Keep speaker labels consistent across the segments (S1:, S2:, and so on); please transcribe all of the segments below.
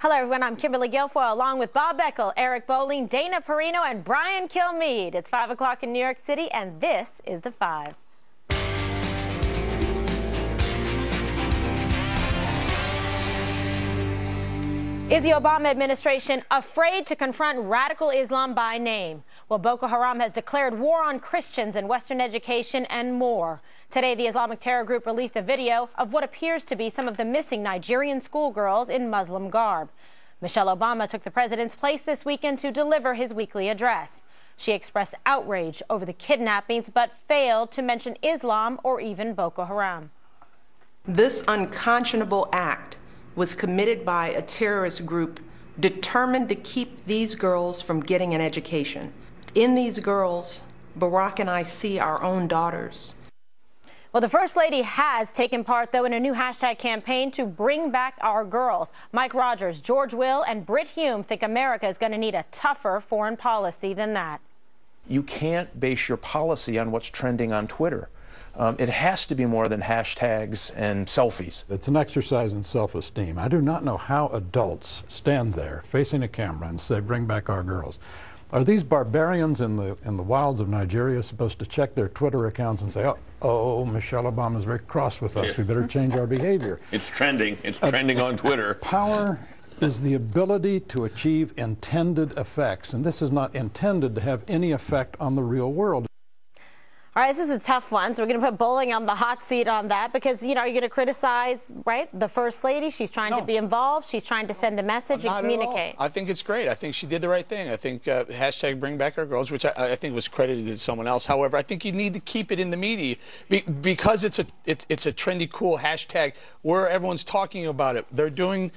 S1: Hello, everyone. I'm Kimberly Guilfoyle, along with Bob Beckel, Eric Bowling, Dana Perino, and Brian Kilmeade. It's 5 o'clock in New York City, and this is The Five. Is the Obama administration afraid to confront radical Islam by name? Well, Boko Haram has declared war on Christians and Western education and more. Today, the Islamic terror group released a video of what appears to be some of the missing Nigerian schoolgirls in Muslim garb. Michelle Obama took the president's place this weekend to deliver his weekly address. She expressed outrage over the kidnappings, but failed to mention Islam or even Boko Haram.
S2: This unconscionable act was committed by a terrorist group determined to keep these girls from getting an education. In these girls, Barack and I see our own daughters.
S1: Well, the First Lady has taken part, though, in a new hashtag campaign to bring back our girls. Mike Rogers, George Will, and Brit Hume think America is going to need a tougher foreign policy than that.
S3: You can't base your policy on what's trending on Twitter. It has to be more than hashtags and selfies.
S4: It's an exercise in self-esteem. I do not know how adults stand there facing a camera and say, bring back our girls. Are these barbarians in the wilds of Nigeria supposed to check their Twitter accounts and say, oh, Michelle Obama's very cross with us, we better change our behavior?
S5: It's trending. It's trending on Twitter.
S4: Power is the ability to achieve intended effects, and this is not intended to have any effect on the real world.
S1: All right, this is a tough one, so we're going to put Bowling on the hot seat on that because, you know, you're going to criticize, right, the First Lady. She's trying to be involved. She's trying to send a message and communicate.
S6: I think it's great. I think she did the right thing. I think hashtag bring back our girls, which I think was credited to someone else. However, I think you need to keep it in the media because it's a trendy, cool hashtag where everyone's talking about it. They're doing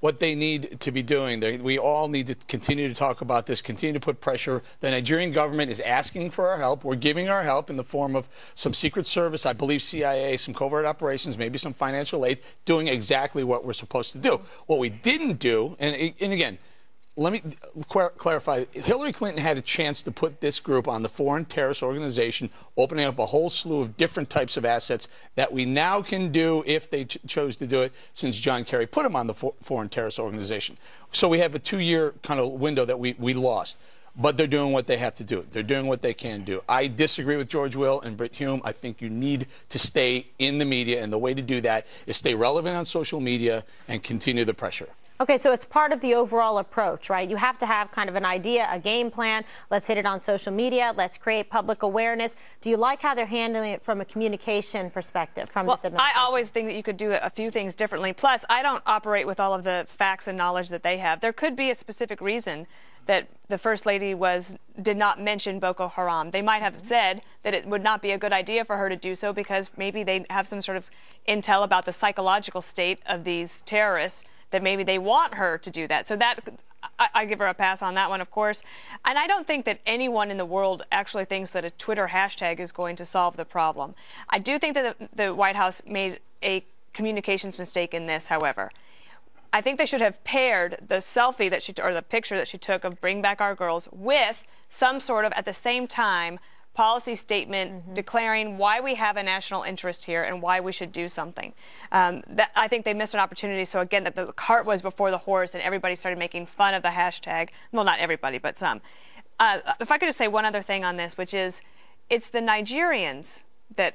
S6: what they need to be doing. We all need to continue to talk about this, continue to put pressure. The Nigerian government is asking for our help. We're giving our help in the form of some Secret Service, I believe CIA, some covert operations, maybe some financial aid, doing exactly what we're supposed to do. What we didn't do, and again, let me clarify, Hillary Clinton had a chance to put this group on the foreign terrorist organization, opening up a whole slew of different types of assets that we now can do if they chose to do it, since John Kerry put them on the foreign terrorist organization. So we have a 2-year kind of window that we lost. But they're doing what they have to do. They're doing what they can do. I disagree with George Will and Brit Hume. I think you need to stay in the media, and the way to do that is stay relevant on social media and continue the pressure.
S1: Okay, so it's part of the overall approach, right? You have to have kind of an idea, a game plan. Let's hit it on social media. Let's create public awareness. Do you like how they're handling it from a communication perspective from this administration?
S7: I always think that you could do a few things differently. Plus, I don't operate with all of the facts and knowledge that they have. There could be a specific reason that the First Lady did not mention Boko Haram. They might have said that it would not be a good idea for her to do so because maybe they have some sort of intel about the psychological state of these terrorists, that maybe they want her to do that. So that I give her a pass on that one, of course. And I don't think that anyone in the world actually thinks that a Twitter hashtag is going to solve the problem. I do think that the White House made a communications mistake in this, however. I think they should have paired the selfie that or the picture that she took of Bring Back Our Girls with some sort of, at the same time, policy statement declaring why we have a national interest here and why we should do something. I think they missed an opportunity. So again, that the cart was before the horse and everybody started making fun of the hashtag. Well, not everybody, but some. If I could just say one other thing on this, which is it's the Nigerians that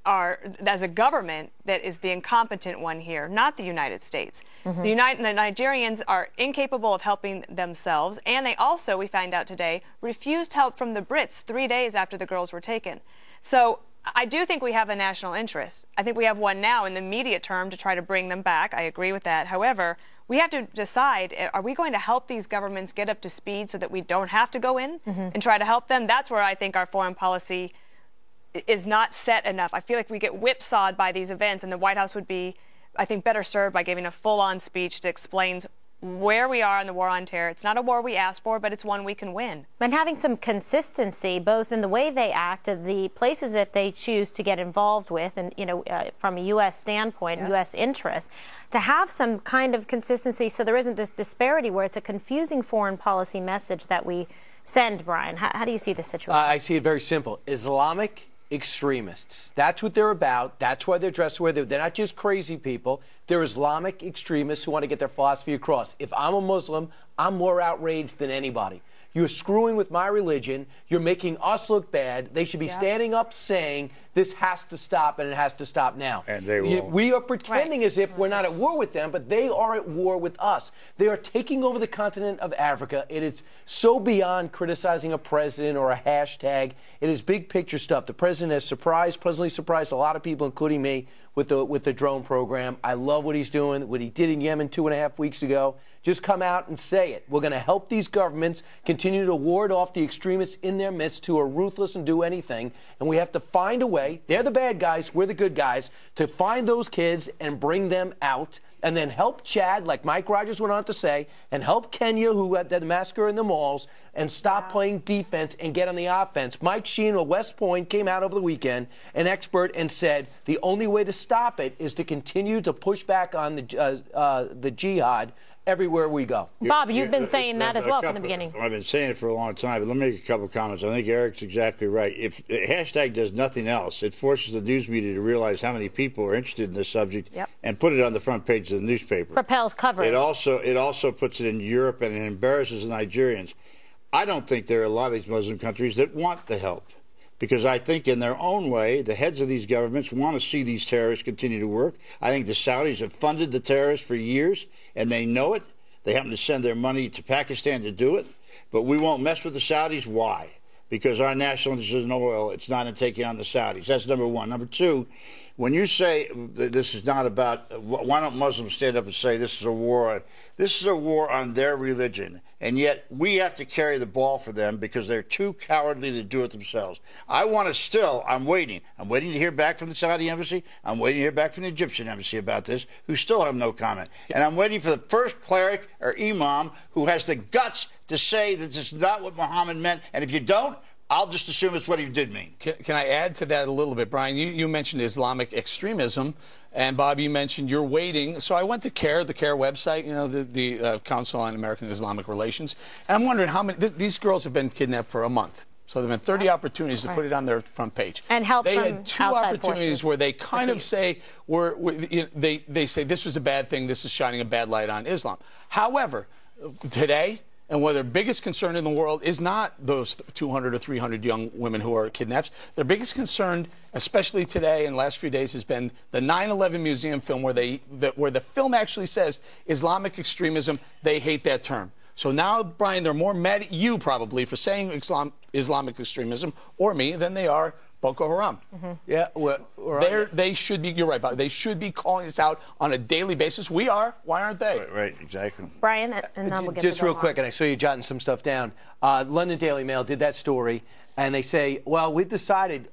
S7: are, as a government, that is the incompetent one here, not the United States. The Nigerians are incapable of helping themselves, and they also, we find out today, refused help from the Brits 3 days after the girls were taken. So I do think we have a national interest. I think we have one now in the immediate term to try to bring them back. I agree with that. However, we have to decide, are we going to help these governments get up to speed so that we don't have to go in and try to help them? That's where I think our foreign policy is not set enough. I feel like we get whipsawed by these events, and the White House would be, I think, better served by giving a full-on speech that explains where we are in the war on terror. It's not a war we asked for, but it's one we can win.
S1: And having some consistency, both in the way they act and the places that they choose to get involved with, and, you know, from a U.S. standpoint, U.S. interest, to have some kind of consistency so there isn't this disparity where it's a confusing foreign policy message that we send, Brian. How do you see this situation?
S8: I see it very simple. Islamic extremists. That's what they're about. That's why they're dressed the way they're not just crazy people. They're Islamic extremists who want to get their philosophy across. If I'm a Muslim, I'm more outraged than anybody. You're screwing with my religion. You're making us look bad. They should be standing up saying this has to stop, and it has to stop now.
S9: And they will.
S8: We are pretending as if we're not at war with them, but they are at war with us. They are taking over the continent of Africa. It is so beyond criticizing a president or a hashtag. It is big picture stuff. The president has pleasantly surprised a lot of people, including me, with the drone program. I love what he's doing, what he did in Yemen 2.5 weeks ago. Just come out and say it. We're going to help these governments continue to ward off the extremists in their midst who are ruthless and do anything. And we have to find a way. They're the bad guys. We're the good guys. To find those kids and bring them out. And then help Chad, like Mike Rogers went on to say, and help Kenya, who had the massacre in the malls, and stop playing defense and get on the offense. Mike Sheen of West Point came out over the weekend, an expert, and said the only way to stop it is to continue to push back on the jihad everywhere we go.
S1: Bob, you've been saying that as well from the beginning.
S9: I've been saying it for a long time, but let me make a couple comments. I think Eric's exactly right. If the hashtag does nothing else, it forces the news media to realize how many people are interested in this subject and put it on the front page of the newspaper.
S1: Propels coverage.
S9: It also puts it in Europe, and it embarrasses the Nigerians. I don't think there are a lot of these Muslim countries that want the help, because I think in their own way, the heads of these governments want to see these terrorists continue to work. I think the Saudis have funded the terrorists for years, and they know it. They happen to send their money to Pakistan to do it. But we won't mess with the Saudis. Why? Because our national interest is in oil. It's not in taking on the Saudis. That's number one. Number two, when you say that this is not about, why don't Muslims stand up and say this is a war on their religion, and yet we have to carry the ball for them because they're too cowardly to do it themselves. I'm waiting to hear back from the Saudi embassy. I'm waiting to hear back from the Egyptian embassy about this, who still have no comment. And I'm waiting for the first cleric or imam who has the guts to say that this is not what Muhammad meant, and if you don't, I'll just assume it's what he did mean.
S6: Can I add to that a little bit, Brian? You mentioned Islamic extremism, and Bob, you mentioned you're waiting. So I went to CARE, the CARE website, you know, the Council on American Islamic Relations, and I'm wondering how many. These girls have been kidnapped for a month. So there have been 30 opportunities to put it on their front page.
S1: And help
S6: they
S1: from
S6: had two
S1: outside
S6: opportunities
S1: forces.
S6: where they kind of say, they say this was a bad thing, this is shining a bad light on Islam. However, today, and where their biggest concern in the world is not those 200 or 300 young women who are kidnapped. Their biggest concern, especially today and the last few days, has been the 9/11 museum film where the film actually says Islamic extremism. They hate that term. So now, Brian, they're more mad at you probably for saying Islamic extremism, or me, than they are Boko Haram. Yeah, they should be. You're right, Bob. They should be calling this out on a daily basis. We are. Why aren't they?
S9: Right, exactly.
S1: Brian, and then we'll get
S8: just
S1: to
S8: real quick, and I saw you jotting some stuff down. London Daily Mail did that story, and they say, well, we've decided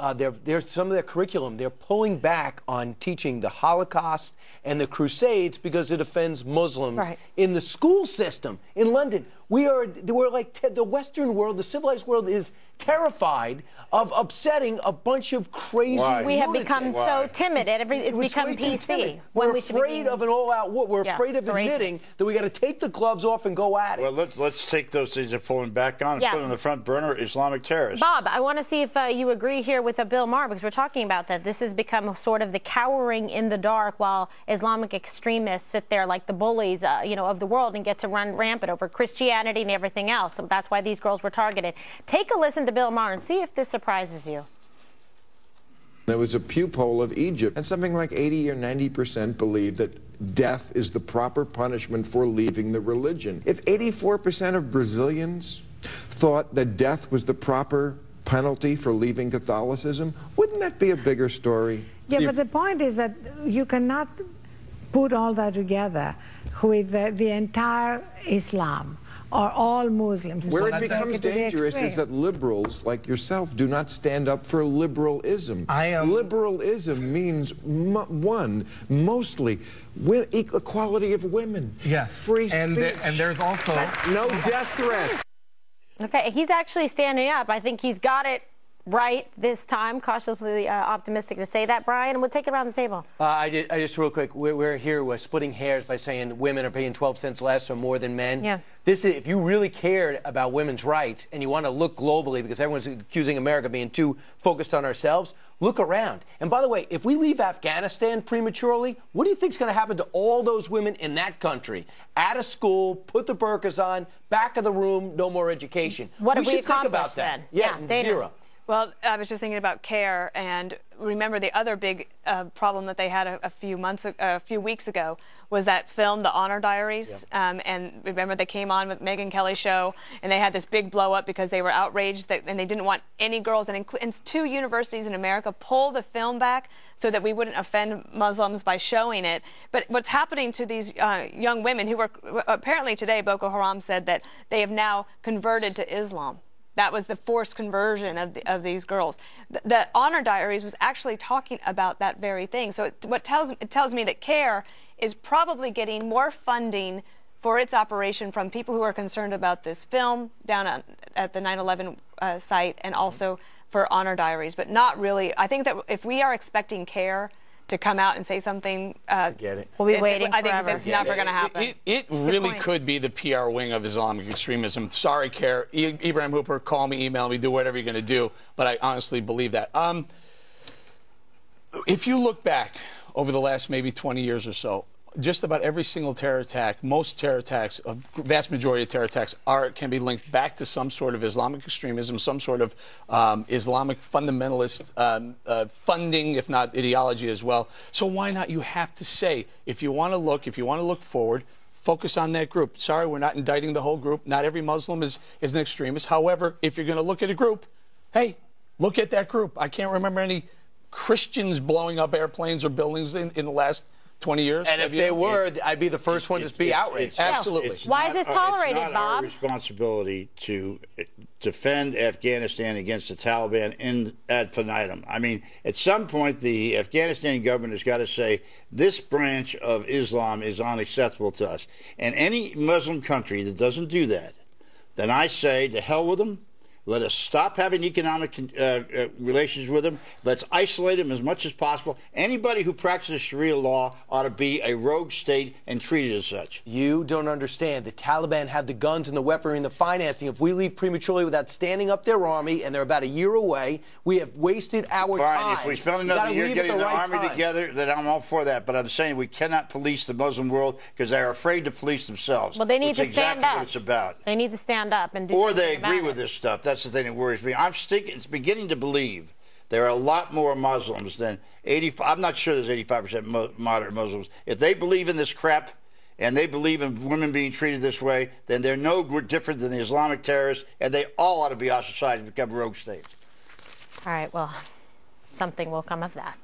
S8: there's some of their curriculum. They're pulling back on teaching the Holocaust and the Crusades because it offends Muslims in the school system in London. We're like the Western world, the civilized world is terrified of upsetting a bunch of crazy
S1: We have
S8: lunatics.
S1: become so timid. It's become PC.
S8: We're afraid of an all-out war. We're afraid of admitting that we got to take the gloves off and go at it.
S9: Well, let's take those things they're pulling back on and put them on the front burner, Islamic terrorists.
S1: Bob, I want to see if you agree here with Bill Maher, because we're talking about that. This has become sort of the cowering in the dark while Islamic extremists sit there like the bullies, of the world and get to run rampant over Christianity and everything else. So that's why these girls were targeted. Take a listen to Bill Maher and see if this surprises you.
S10: There was a Pew poll of Egypt, and something like 80 or 90% believed that death is the proper punishment for leaving the religion. If 84% of Brazilians thought that death was the proper penalty for leaving Catholicism, wouldn't that be a bigger story?
S11: Yeah, but the point is that you cannot put all that together with the entire Islam or all Muslims.
S10: Where it becomes dangerous is that liberals like yourself do not stand up for liberalism. Liberalism means, mostly equality of women, free speech,
S12: and there's also
S10: no death threats.
S1: Okay, he's actually standing up. I think he's got it right this time. Cautiously optimistic to say that, Brian. And we'll take it around the table.
S8: I just real quick, we're splitting hairs by saying women are paying 12 cents less or more than men.
S1: Yeah.
S8: If you really cared about women's rights and you want to look globally, because everyone's accusing America of being too focused on ourselves, look around. And by the way, if we leave Afghanistan prematurely, what do you think is going to happen to all those women in that country? Out of school, put the burqas on, back of the room, no more education.
S1: What have we
S8: should think
S1: accomplished
S8: about that.
S1: then?
S8: Yeah,
S1: Dana.
S8: zero.
S7: Well, I was just thinking about CARE, and remember the other big problem that they had a few weeks ago was that film, The Honor Diaries. Yep. And remember they came on with Megyn Kelly's show, and they had this big blow up because they were outraged and they didn't want any girls. And 2 universities in America pulled the film back so that we wouldn't offend Muslims by showing it. But what's happening to these young women who were apparently today, Boko Haram said that they have now converted to Islam. That was the forced conversion of these girls. The Honor Diaries was actually talking about that very thing. So it tells me that CARE is probably getting more funding for its operation from people who are concerned about this film down at the 9/11 site, and also for Honor Diaries, but not really. I think that if we are expecting CARE to come out and say something,
S8: get it.
S1: We'll be waiting
S7: I think
S1: forever.
S7: that's never going to happen.
S6: It really could be the PR wing of Islamic extremism. Sorry, CARE. Ibrahim Hooper, call me, email me, do whatever you're going to do. But I honestly believe that. If you look back over the last maybe 20 years or so, just about every single terror attack, most terror attacks, a vast majority of terror attacks can be linked back to some sort of Islamic extremism, some sort of Islamic fundamentalist funding, if not ideology as well. So why not? You have to say, if you want to look forward, focus on that group. Sorry, we're not indicting the whole group. Not every Muslim is an extremist. However, if you're going to look at a group, hey, look at that group. I can't remember any Christians blowing up airplanes or buildings in the last 20 years.
S8: And if they were, I'd be the first one to be outraged.
S6: Absolutely.
S1: Why is this tolerated,
S9: Bob? It's not our responsibility to defend Afghanistan against the Taliban ad infinitum. I mean, at some point, the Afghanistan government has got to say, this branch of Islam is unacceptable to us. And any Muslim country that doesn't do that, then I say, to hell with them. Let us stop having economic relations with them. Let's isolate them as much as possible. Anybody who practices Sharia law ought to be a rogue state and treated as such.
S8: You don't understand. The Taliban have the guns and the weaponry and the financing. If we leave prematurely without standing up their army, and they're about a year away, we have wasted our time.
S9: Fine, if we spend another year getting the army together, then I'm all for that. But I'm saying we cannot police the Muslim world because they're afraid to police themselves.
S1: Well, they need to stand up.
S9: What it's about.
S1: They need to stand up and do
S9: Or they agree
S1: with
S9: this stuff. That's the thing that worries me. It's beginning to believe there are a lot more Muslims than 85. I'm not sure there's 85% moderate Muslims. If they believe in this crap and they believe in women being treated this way, then they're no different than the Islamic terrorists, and they all ought to be ostracized and become rogue states.
S1: All right, well, something will come of that.